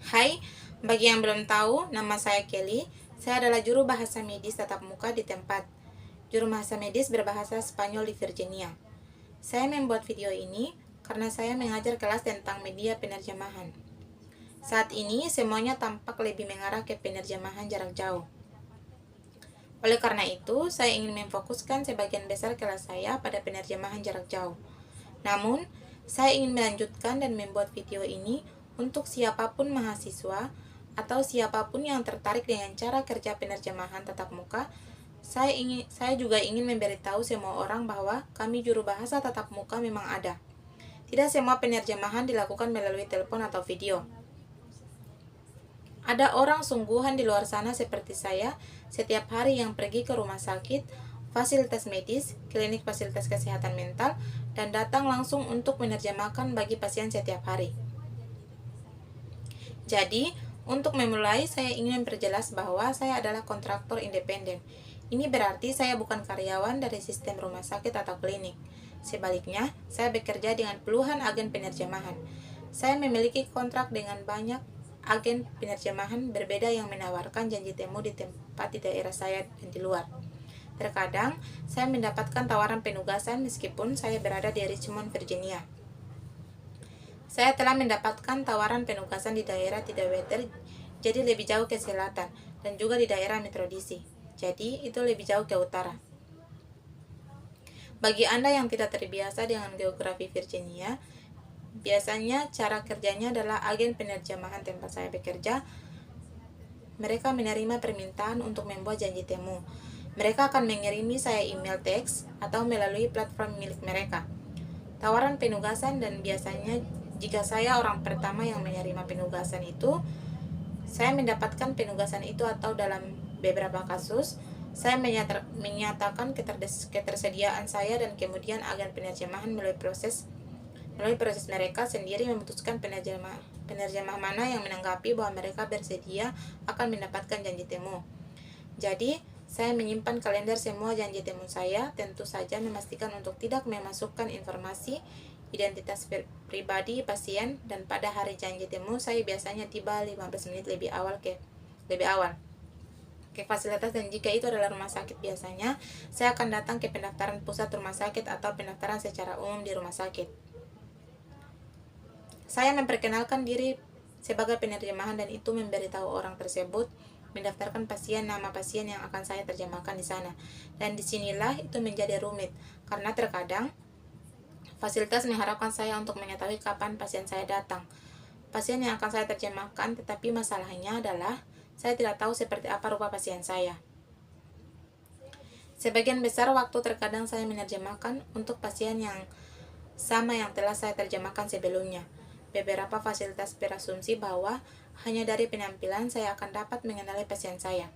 Hai, bagi yang belum tahu, nama saya Kelly. Saya adalah juru bahasa medis tatap muka di tempat. Juru bahasa medis berbahasa Spanyol di Virginia. Saya membuat video ini karena saya mengajar kelas tentang media penerjemahan. Saat ini semuanya tampak lebih mengarah ke penerjemahan jarak jauh. Oleh karena itu, saya ingin memfokuskan sebagian besar kelas saya pada penerjemahan jarak jauh. Namun, saya ingin melanjutkan dan membuat video ini untuk siapapun mahasiswa atau siapapun yang tertarik dengan cara kerja penerjemahan tatap muka. Saya juga ingin memberitahu semua orang bahwa kami juru bahasa tatap muka memang ada. Tidak semua penerjemahan dilakukan melalui telepon atau video. Ada orang sungguhan di luar sana seperti saya setiap hari yang pergi ke rumah sakit, fasilitas medis, klinik fasilitas kesehatan mental, dan datang langsung untuk menerjemahkan bagi pasien setiap hari. Jadi, untuk memulai, saya ingin memperjelas bahwa saya adalah kontraktor independen. Ini berarti saya bukan karyawan dari sistem rumah sakit atau klinik. Sebaliknya, saya bekerja dengan puluhan agen penerjemahan. Saya memiliki kontrak dengan banyak agen penerjemahan berbeda yang menawarkan janji temu di tempat di daerah saya dan di luar. Terkadang, saya mendapatkan tawaran penugasan meskipun saya berada di Richmond, Virginia. Saya telah mendapatkan tawaran penugasan di daerah Tidakweter, jadi lebih jauh ke selatan, dan juga di daerah Metro DC, jadi itu lebih jauh ke utara. Bagi Anda yang tidak terbiasa dengan geografi Virginia, biasanya cara kerjanya adalah agen penerjemahan tempat saya bekerja. Mereka menerima permintaan untuk membuat janji temu. Mereka akan mengirimi saya email teks atau melalui platform milik mereka. Tawaran penugasan, dan biasanya jika saya orang pertama yang menerima penugasan itu, saya mendapatkan penugasan itu atau dalam beberapa kasus, saya menyatakan ketersediaan saya dan kemudian agen penerjemahan melalui proses mereka sendiri memutuskan penerjemah mana yang menanggapi bahwa mereka bersedia akan mendapatkan janji temu. Jadi, saya menyimpan kalender semua janji temu saya, tentu saja memastikan untuk tidak memasukkan informasi identitas pribadi pasien, dan pada hari janji temu saya biasanya tiba 15 menit lebih awal ke fasilitas, dan jika itu adalah rumah sakit biasanya saya akan datang ke pendaftaran pusat rumah sakit atau pendaftaran secara umum di rumah sakit. Saya memperkenalkan diri sebagai penerjemahan dan itu memberitahu orang tersebut mendaftarkan pasien, nama pasien yang akan saya terjemahkan di sana. Dan disinilah itu menjadi rumit, karena terkadang fasilitas mengharapkan saya untuk mengetahui kapan pasien saya datang. Pasien yang akan saya terjemahkan, tetapi masalahnya adalah saya tidak tahu seperti apa rupa pasien saya. Sebagian besar waktu terkadang saya menerjemahkan untuk pasien yang sama yang telah saya terjemahkan sebelumnya. Beberapa fasilitas berasumsi bahwa hanya dari penampilan saya akan dapat mengenali pasien saya.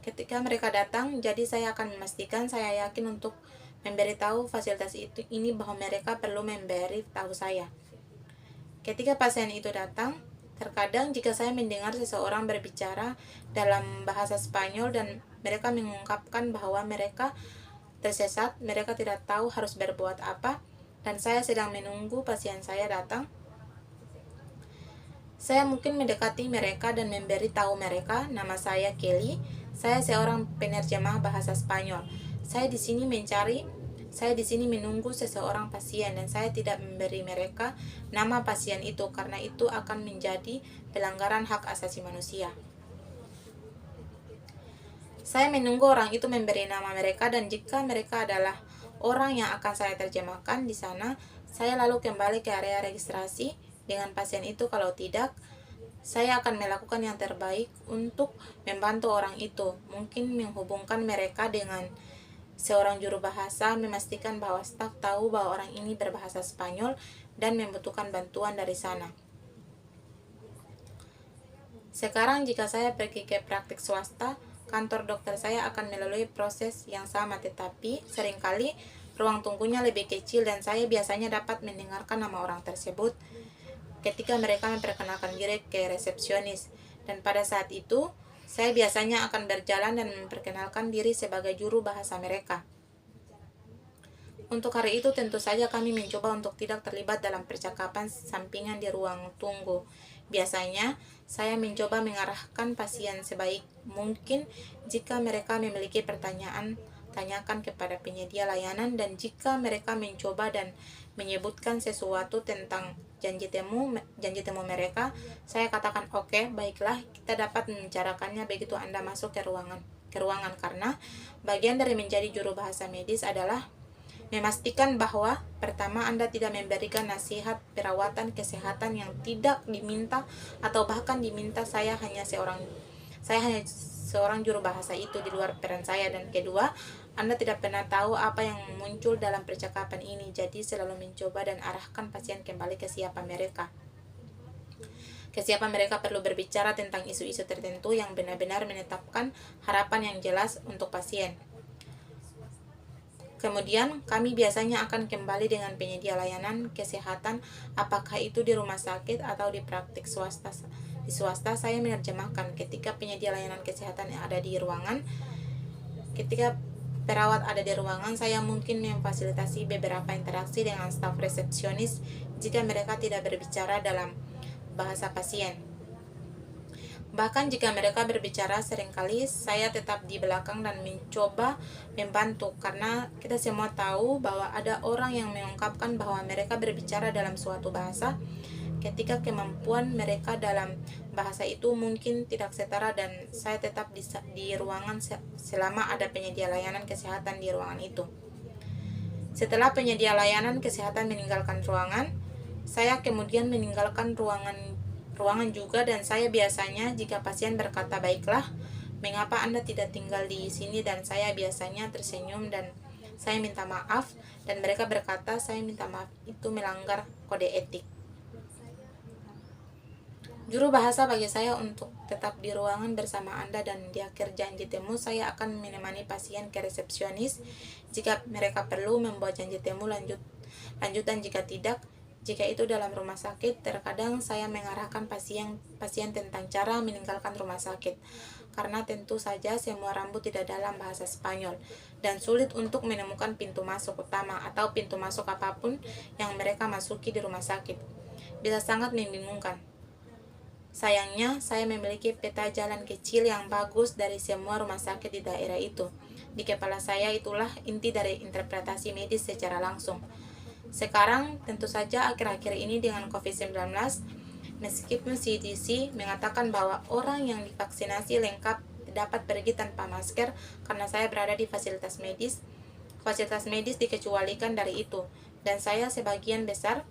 Ketika mereka datang, jadi saya akan memastikan saya yakin untuk memberitahu fasilitas ini bahwa mereka perlu memberitahu saya. Ketika pasien itu datang, terkadang jika saya mendengar seseorang berbicara dalam bahasa Spanyol dan mereka mengungkapkan bahwa mereka tersesat, mereka tidak tahu harus berbuat apa, dan saya sedang menunggu pasien saya datang, saya mungkin mendekati mereka dan memberitahu mereka, nama saya Kelly, saya seorang penerjemah bahasa Spanyol. Saya di sini menunggu seseorang pasien, dan saya tidak memberi mereka nama pasien itu karena itu akan menjadi pelanggaran hak asasi manusia. Saya menunggu orang itu memberi nama mereka, dan jika mereka adalah orang yang akan saya terjemahkan di sana, saya lalu kembali ke area registrasi dengan pasien itu. Kalau tidak, saya akan melakukan yang terbaik untuk membantu orang itu, mungkin menghubungkan mereka dengan seorang juru bahasa, memastikan bahwa staf tahu bahwa orang ini berbahasa Spanyol dan membutuhkan bantuan dari sana. Sekarang jika saya pergi ke praktik swasta, kantor dokter saya akan melalui proses yang sama, tetapi seringkali ruang tunggunya lebih kecil dan saya biasanya dapat mendengarkan nama orang tersebut ketika mereka memperkenalkan diri ke resepsionis, dan pada saat itu saya biasanya akan berjalan dan memperkenalkan diri sebagai juru bahasa mereka. Untuk hari itu tentu saja kami mencoba untuk tidak terlibat dalam percakapan sampingan di ruang tunggu. Biasanya, saya mencoba mengarahkan pasien sebaik mungkin jika mereka memiliki pertanyaan, tanyakan kepada penyedia layanan, dan jika mereka mencoba dan menyebutkan sesuatu tentang janji temu mereka, saya katakan oke, baiklah, kita dapat membicarakannya begitu Anda masuk ke ruangan karena bagian dari menjadi juru bahasa medis adalah memastikan bahwa pertama Anda tidak memberikan nasihat perawatan kesehatan yang tidak diminta atau bahkan diminta. Saya hanya seorang juru bahasa itu di luar peran saya, dan kedua, Anda tidak pernah tahu apa yang muncul dalam percakapan ini, jadi selalu mencoba dan arahkan pasien kembali ke siapa mereka. Kesiapan mereka perlu berbicara tentang isu-isu tertentu yang benar-benar menetapkan harapan yang jelas untuk pasien. Kemudian, kami biasanya akan kembali dengan penyedia layanan kesehatan, apakah itu di rumah sakit atau di praktik swasta. Di swasta, saya menerjemahkan ketika penyedia layanan kesehatan yang ada di ruangan. Ketika perawat ada di ruangan, saya mungkin memfasilitasi beberapa interaksi dengan staf resepsionis jika mereka tidak berbicara dalam bahasa pasien. Bahkan jika mereka berbicara, seringkali saya tetap di belakang dan mencoba membantu, karena kita semua tahu bahwa ada orang yang mengungkapkan bahwa mereka berbicara dalam suatu bahasa ketika kemampuan mereka dalam bahasa itu mungkin tidak setara, dan saya tetap di ruangan selama ada penyedia layanan kesehatan di ruangan itu. Setelah penyedia layanan kesehatan meninggalkan ruangan, saya kemudian meninggalkan ruangan juga, dan saya biasanya jika pasien berkata, baiklah, mengapa Anda tidak tinggal di sini, dan saya biasanya tersenyum dan saya minta maaf, dan mereka berkata saya minta maaf itu melanggar kode etik. Juru bahasa bagi saya untuk tetap di ruangan bersama Anda, dan di akhir janji temu saya akan menemani pasien ke resepsionis jika mereka perlu membuat janji temu lanjutan. Jika itu dalam rumah sakit, terkadang saya mengarahkan pasien tentang cara meninggalkan rumah sakit, karena tentu saja semua rambut tidak dalam bahasa Spanyol, dan sulit untuk menemukan pintu masuk utama atau pintu masuk apapun yang mereka masuki di rumah sakit. Bisa sangat membingungkan. Sayangnya, saya memiliki peta jalan kecil yang bagus dari semua rumah sakit di daerah itu. Di kepala saya itulah inti dari interpretasi medis secara langsung. Sekarang, tentu saja akhir-akhir ini dengan COVID-19, meskipun CDC mengatakan bahwa orang yang divaksinasi lengkap dapat pergi tanpa masker karena saya berada di fasilitas medis dikecualikan dari itu, dan saya sebagian besar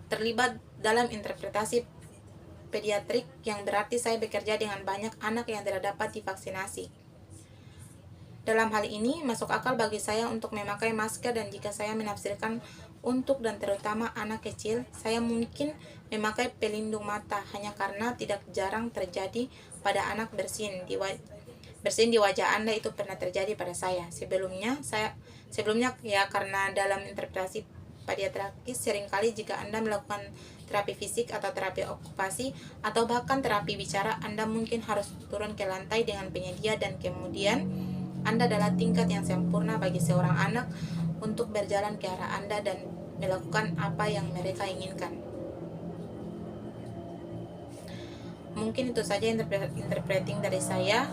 terlibat dalam interpretasi pediatrik, yang berarti saya bekerja dengan banyak anak yang tidak dapat divaksinasi. Dalam hal ini, masuk akal bagi saya untuk memakai masker, dan jika saya menafsirkan untuk dan terutama anak kecil, saya mungkin memakai pelindung mata hanya karena tidak jarang terjadi pada anak bersin di wajah Anda. Itu pernah terjadi pada saya. Sebelumnya ya, karena dalam interpretasi pediatris seringkali jika Anda melakukan terapi fisik atau terapi okupasi atau bahkan terapi bicara, Anda mungkin harus turun ke lantai dengan penyedia, dan kemudian Anda adalah tingkat yang sempurna bagi seorang anak untuk berjalan ke arah Anda dan melakukan apa yang mereka inginkan. Mungkin itu saja interpreting dari saya.